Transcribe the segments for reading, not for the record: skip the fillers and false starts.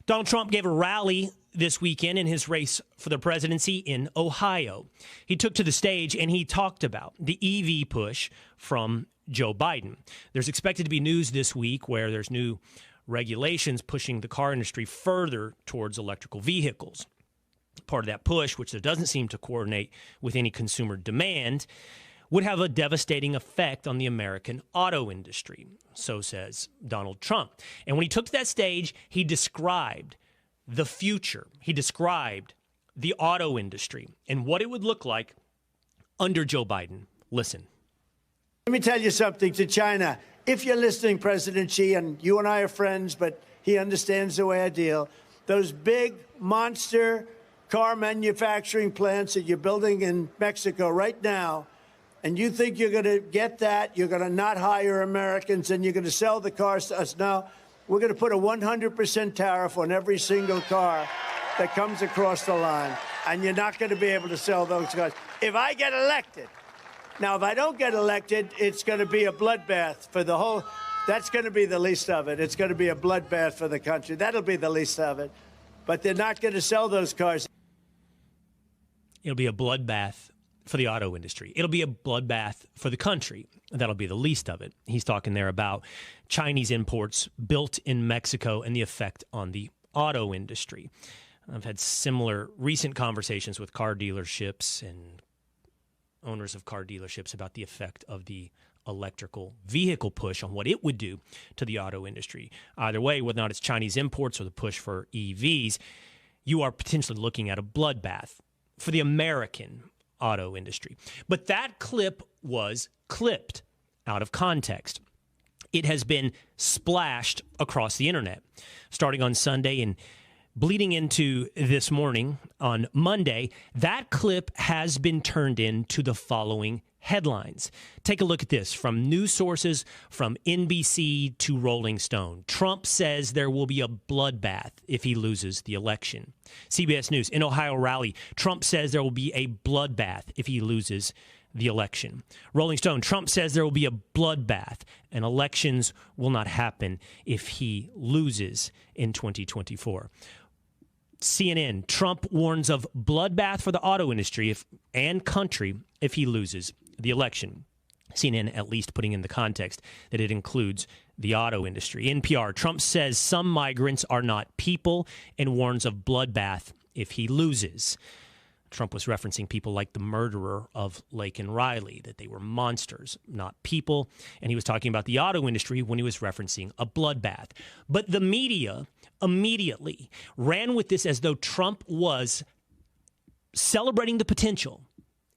Donald Trump gave a rally this weekend in his race for the presidency in Ohio. He took to the stage and he talked about the EV push from Joe Biden. There's expected to be news this week where there's new regulations pushing the car industry further towards electrical vehicles. Part of that push, which doesn't seem to coordinate with any consumer demand, would have a devastating effect on the American auto industry, so says Donald Trump. And when he took to that stage, he described the future. He described the auto industry and what it would look like under Joe Biden. Listen. Let me tell you something to China. If you're listening, President Xi, and you and I are friends, but he understands the way I deal, those big monster car manufacturing plants that you're building in Mexico right now, and you think you're going to get that, you're going to not hire Americans, and you're going to sell the cars to us. Now, we're going to put a 100% tariff on every single car that comes across the line, and you're not going to be able to sell those cars. If I get elected, now, if I don't get elected, it's going to be a bloodbath for the whole, that's going to be the least of it. It's going to be a bloodbath for the country. That'll be the least of it. But they're not going to sell those cars. It'll be a bloodbath for the auto industry. It'll be a bloodbath for the country. That'll be the least of it. He's talking there about Chinese imports built in Mexico and the effect on the auto industry. I've had similar recent conversations with car dealerships and owners of car dealerships about the effect of the electrical vehicle push on what it would do to the auto industry. Either way, whether or not it's Chinese imports or the push for EVs, you are potentially looking at a bloodbath for the American auto industry. But that clip was clipped out of context. It has been splashed across the internet, starting on Sunday and bleeding into this morning on Monday. That clip has been turned into the following headlines. Take a look at this from news sources from NBC to Rolling Stone. Trump says there will be a bloodbath if he loses the election. CBS News, in Ohio rally, Trump says there will be a bloodbath if he loses the election. Rolling Stone, Trump says there will be a bloodbath and elections will not happen if he loses in 2024. CNN, Trump warns of bloodbath for the auto industry and country if he loses the election. CNN at least putting in the context that it includes the auto industry. NPR, Trump says some migrants are not people and warns of bloodbath if he loses. Trump was referencing people like the murderer of Laken Riley, that they were monsters, not people. And he was talking about the auto industry when he was referencing a bloodbath. But the media immediately ran with this as though Trump was celebrating the potential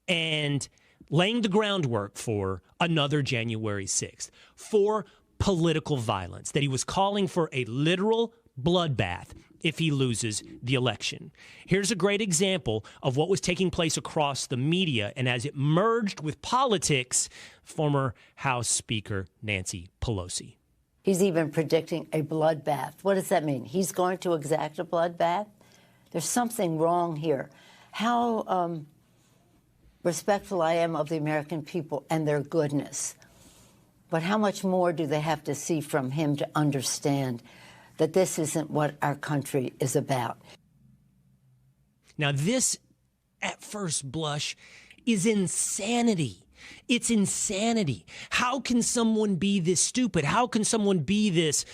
and laying the groundwork for another January 6th, for political violence, that he was calling for a literal bloodbath if he loses the election. Here's a great example of what was taking place across the media, and as it merged with politics, former House Speaker Nancy Pelosi. He's even predicting a bloodbath. What does that mean? He's going to exact a bloodbath? There's something wrong here. How respectful I am of the American people and their goodness. But how much more do they have to see from him to understand that this isn't what our country is about? Now, this, at first blush, is insanity. It's insanity. How can someone be this stupid? How can someone be this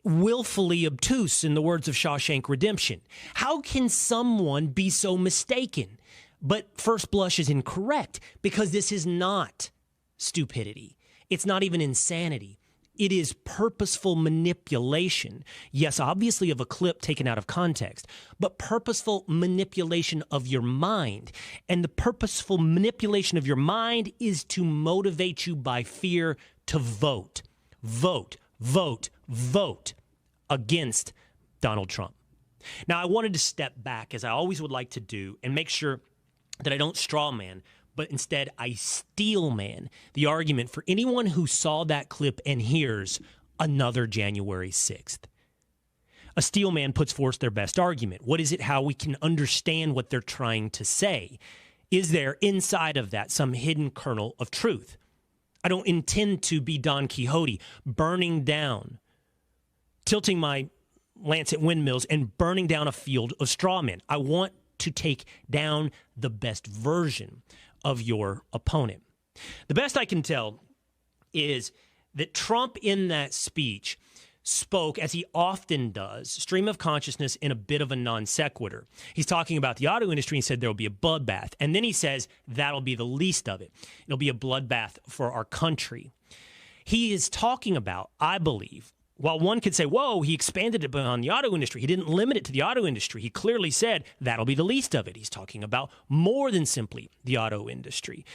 willfully obtuse, in the words of Shawshank Redemption? How can someone be so mistaken? But first blush is incorrect, because this is not stupidity. It's not even insanity. It is purposeful manipulation. Yes, obviously of a clip taken out of context, but purposeful manipulation of your mind. And the purposeful manipulation of your mind is to motivate you by fear to vote. Vote, vote, vote against Donald Trump. Now, I wanted to step back, as I always would like to do, and make sure that I don't straw man, but instead I steel man the argument for anyone who saw that clip and hears another January 6th. A steel man puts forth their best argument. What is it? How we can understand what they're trying to say? Is there inside of that some hidden kernel of truth? I don't intend to be Don Quixote, burning down, tilting my Lancet windmills and burning down a field of straw men. I want to take down the best version of your opponent. The best I can tell is that Trump in that speech spoke, as he often does, stream of consciousness in a bit of a non sequitur. He's talking about the auto industry and said there will be a bloodbath. And then he says that'll be the least of it. It'll be a bloodbath for our country. He is talking about, I believe, while one could say, whoa, he expanded it beyond the auto industry. He didn't limit it to the auto industry. He clearly said that'll be the least of it. He's talking about more than simply the auto industry.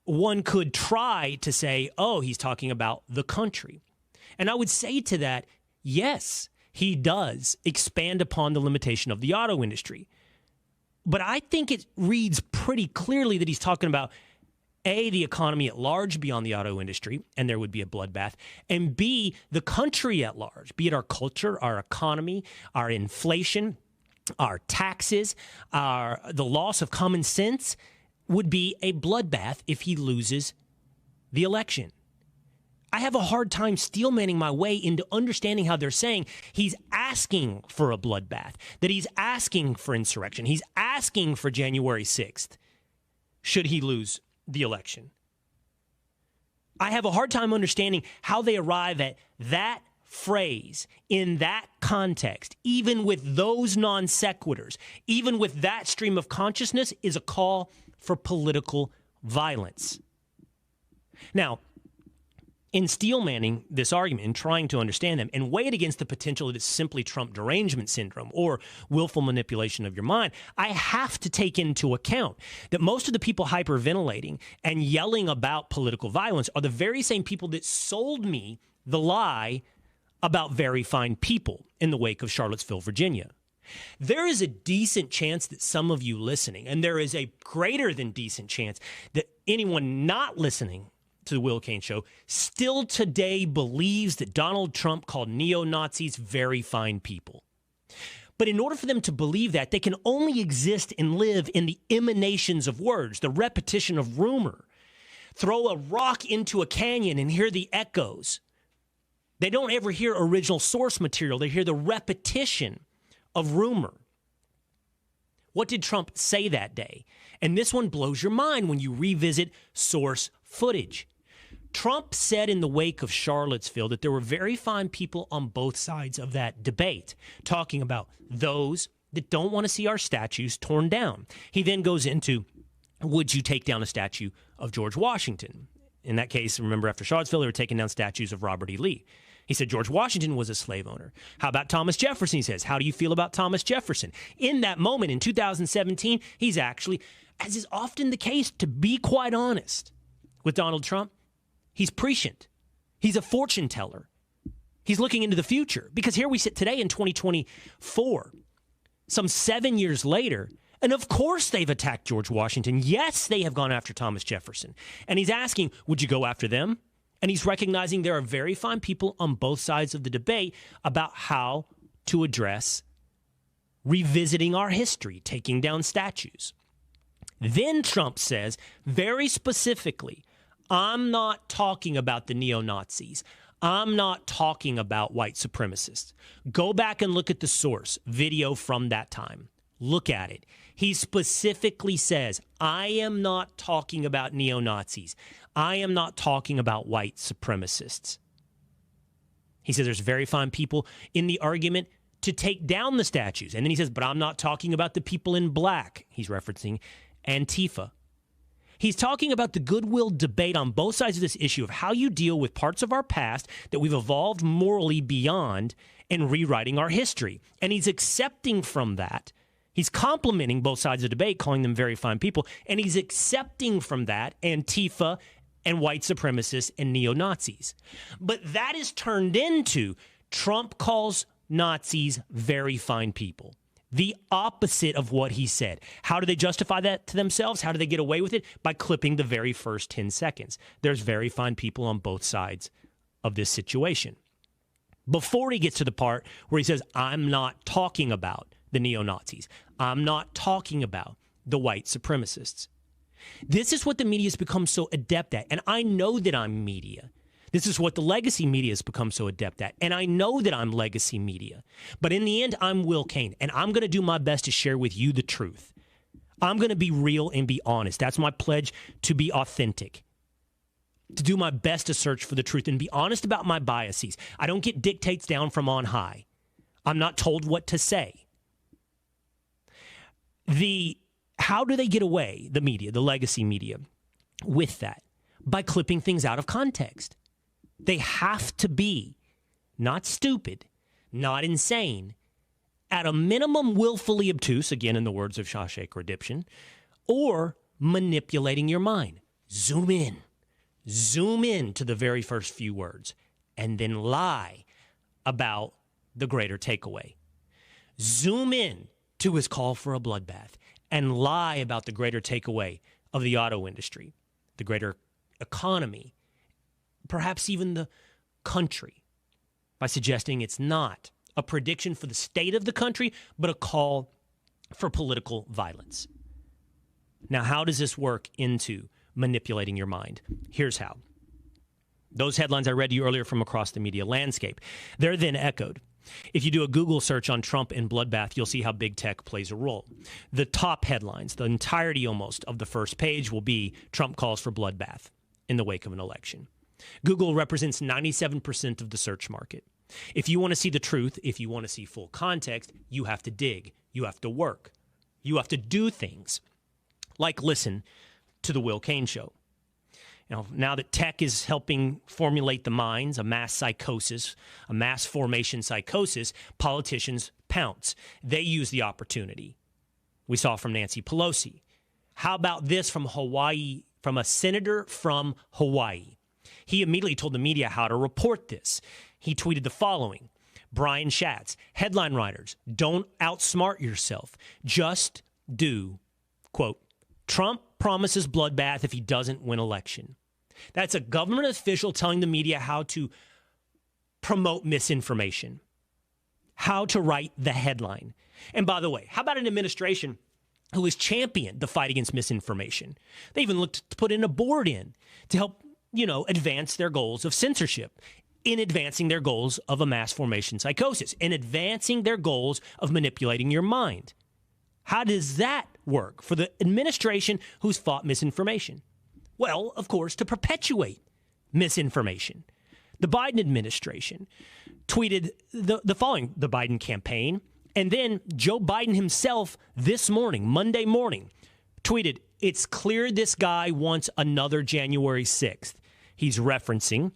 One could try to say, oh, he's talking about the country. And I would say to that, yes, he does expand upon the limitation of the auto industry. But I think it reads pretty clearly that he's talking about, A, the economy at large beyond the auto industry, and there would be a bloodbath, and B, the country at large, be it our culture, our economy, our inflation, our taxes, the loss of common sense, would be a bloodbath if he loses the election. I have a hard time steelmanning my way into understanding how they're saying he's asking for a bloodbath, that he's asking for insurrection, he's asking for January 6th, should he lose the election. I have a hard time understanding how they arrive at that phrase in that context, even with those non sequiturs, even with that stream of consciousness, is a call for political violence. Now, in steelmanning this argument and trying to understand them and weigh it against the potential that it's simply Trump derangement syndrome or willful manipulation of your mind, I have to take into account that most of the people hyperventilating and yelling about political violence are the very same people that sold me the lie about very fine people in the wake of Charlottesville, Virginia. There is a decent chance that some of you listening, and there is a greater than decent chance that anyone not listening to the Will Cain Show still today believes that Donald Trump called neo-Nazis very fine people. But in order for them to believe that, they can only exist and live in the emanations of words, the repetition of rumor. Throw a rock into a canyon and hear the echoes. They don't ever hear original source material. They hear the repetition of rumor. What did Trump say that day? And this one blows your mind when you revisit source footage. Trump said in the wake of Charlottesville that there were very fine people on both sides of that debate, talking about those that don't want to see our statues torn down. He then goes into, would you take down a statue of George Washington? In that case, remember, after Charlottesville, they were taking down statues of Robert E. Lee. He said George Washington was a slave owner. How about Thomas Jefferson? He says, how do you feel about Thomas Jefferson? In that moment, in 2017, he's actually, as is often the case, to be quite honest with Donald Trump, he's prescient. He's a fortune teller. He's looking into the future. Because here we sit today in 2024, some 7 years later, and of course they've attacked George Washington. Yes, they have gone after Thomas Jefferson. And he's asking, would you go after them? And he's recognizing there are very fine people on both sides of the debate about how to address revisiting our history, taking down statues. Then Trump says, very specifically, I'm not talking about the neo-Nazis. I'm not talking about white supremacists. Go back and look at the source, video from that time. Look at it. He specifically says, I am not talking about neo-Nazis. I am not talking about white supremacists. He says there's very fine people in the argument to take down the statues. And then he says, but I'm not talking about the people in black. He's referencing Antifa. He's talking about the goodwill debate on both sides of this issue of how you deal with parts of our past that we've evolved morally beyond and rewriting our history. And he's accepting from that. He's complimenting both sides of the debate, calling them very fine people, and he's accepting from that Antifa and white supremacists and neo-Nazis. But that is turned into Trump calls Nazis very fine people. The opposite of what he said. How do they justify that to themselves? How do they get away with it? By clipping the very first 10 seconds. There's very fine people on both sides of this situation. Before he gets to the part where he says, I'm not talking about the neo-Nazis. I'm not talking about the white supremacists. This is what the media has become so adept at. And I know that I'm media. This is what the legacy media has become so adept at. And I know that I'm legacy media. But in the end, I'm Will Cain. And I'm going to do my best to share with you the truth. I'm going to be real and be honest. That's my pledge, to be authentic. To do my best to search for the truth and be honest about my biases. I don't get dictates down from on high. I'm not told what to say. How do they get away, the media, the legacy media, with that? By clipping things out of context. They have to be not stupid, not insane, at a minimum willfully obtuse, again in the words of Shawshank Redemption, or manipulating your mind. Zoom in to the very first few words, and then lie about the greater takeaway. Zoom in to his call for a bloodbath and lie about the greater takeaway of the auto industry, the greater economy, perhaps even the country, by suggesting it's not a prediction for the state of the country, but a call for political violence. Now, how does this work into manipulating your mind? Here's how. Those headlines I read to you earlier from across the media landscape, they're then echoed. If you do a Google search on Trump and bloodbath, you'll see how big tech plays a role. The top headlines, the entirety almost of the first page, will be Trump calls for bloodbath in the wake of an election. Google represents 97% of the search market. If you want to see the truth, if you want to see full context, you have to dig, you have to work, you have to do things like listen to the Will Cain Show. Now that tech is helping formulate the minds, a mass psychosis, a mass formation psychosis, politicians pounce. They use the opportunity. We saw from Nancy Pelosi. How about this from Hawaii, from a senator from Hawaii? He immediately told the media how to report this. He tweeted the following: Brian Schatz, headline writers, don't outsmart yourself. Just do, quote, Trump promises bloodbath if he doesn't win election. That's a government official telling the media how to promote misinformation, how to write the headline. And by the way, how about an administration who has championed the fight against misinformation? They even looked to put in a board in to help, advance their goals of censorship, in advancing their goals of a mass formation psychosis, in advancing their goals of manipulating your mind. How does that work for the administration who's fought misinformation? Well, of course, to perpetuate misinformation. The Biden administration tweeted the following, the Biden campaign, and then Joe Biden himself this morning, Monday morning, tweeted, it's clear this guy wants another January 6th. He's referencing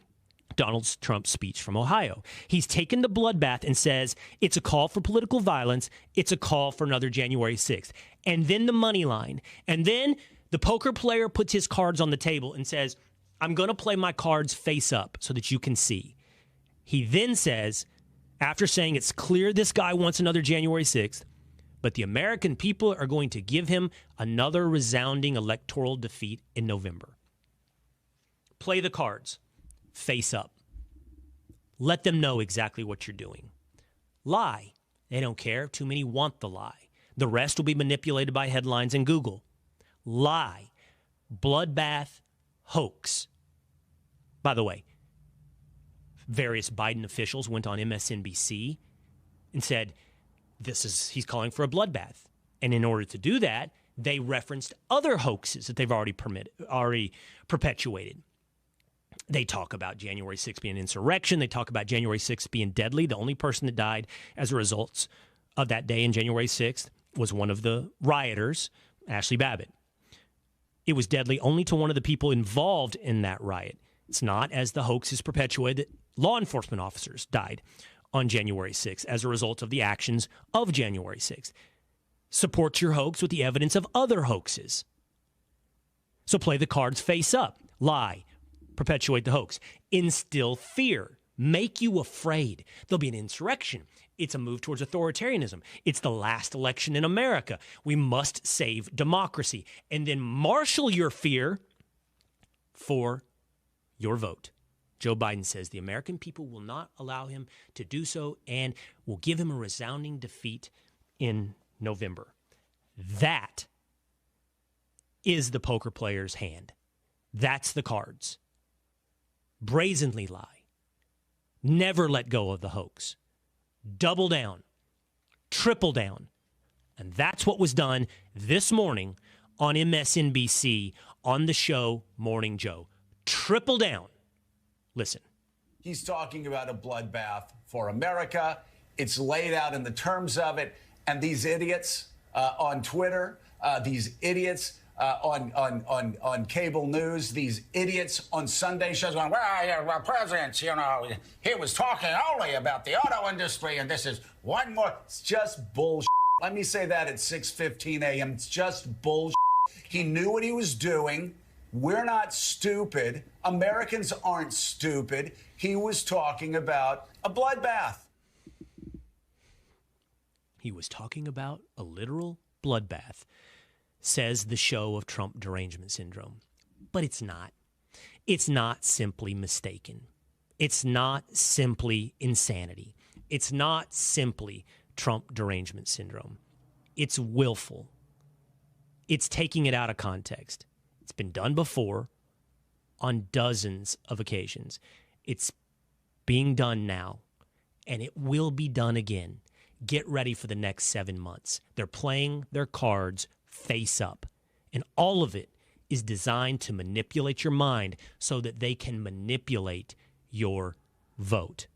Donald Trump's speech from Ohio. He's taken the bloodbath and says it's a call for political violence. It's a call for another January 6th. And then the money line. And then the poker player puts his cards on the table and says, I'm going to play my cards face up so that you can see. He then says, after saying it's clear this guy wants another January 6th, but the American people are going to give him another resounding electoral defeat in November. Play the cards face up. Let them know exactly what you're doing. Lie. They don't care. Too many want the lie. The rest will be manipulated by headlines and Google. Lie. Bloodbath. Hoax. By the way, various Biden officials went on MSNBC and said, he's calling for a bloodbath. And in order to do that, they referenced other hoaxes that they've already perpetuated. They talk about January 6th being an insurrection. They talk about January 6th being deadly. The only person that died as a result of that day in January 6th was one of the rioters, Ashley Babbitt. It was deadly only to one of the people involved in that riot. It's not, as the hoax is perpetuated, that law enforcement officers died on January 6th as a result of the actions of January 6th. Support your hoax with the evidence of other hoaxes. So play the cards face up. Lie. Perpetuate the hoax. Instill fear. Make you afraid. There'll be an insurrection. It's a move towards authoritarianism. It's the last election in America. We must save democracy. And then marshal your fear for your vote. Joe Biden says the American people will not allow him to do so and will give him a resounding defeat in November. That is the poker player's hand. That's the cards. brazenly lie, never let go of the hoax, double down, triple down. And that's what was done this morning on MSNBC on the show Morning Joe. Triple down. Listen. He's talking about a bloodbath for America. It's laid out in the terms of it. And these idiots on Twitter, these idiots on cable news, these idiots on Sunday shows going, well, presidents, you know, he was talking only about the auto industry, and this is one more. It's just bullshit. Let me say that at 6:15 a.m. It's just bullshit. He knew what he was doing. We're not stupid. Americans aren't stupid. He was talking about a bloodbath. He was talking about a literal bloodbath, says the show of Trump derangement syndrome. But it's not. It's not simply mistaken. It's not simply insanity. It's not simply Trump derangement syndrome. It's willful. It's taking it out of context. It's been done before on dozens of occasions. It's being done now, and it will be done again. Get ready for the next 7 months. They're playing their cards face up, and all of it is designed to manipulate your mind so that they can manipulate your vote.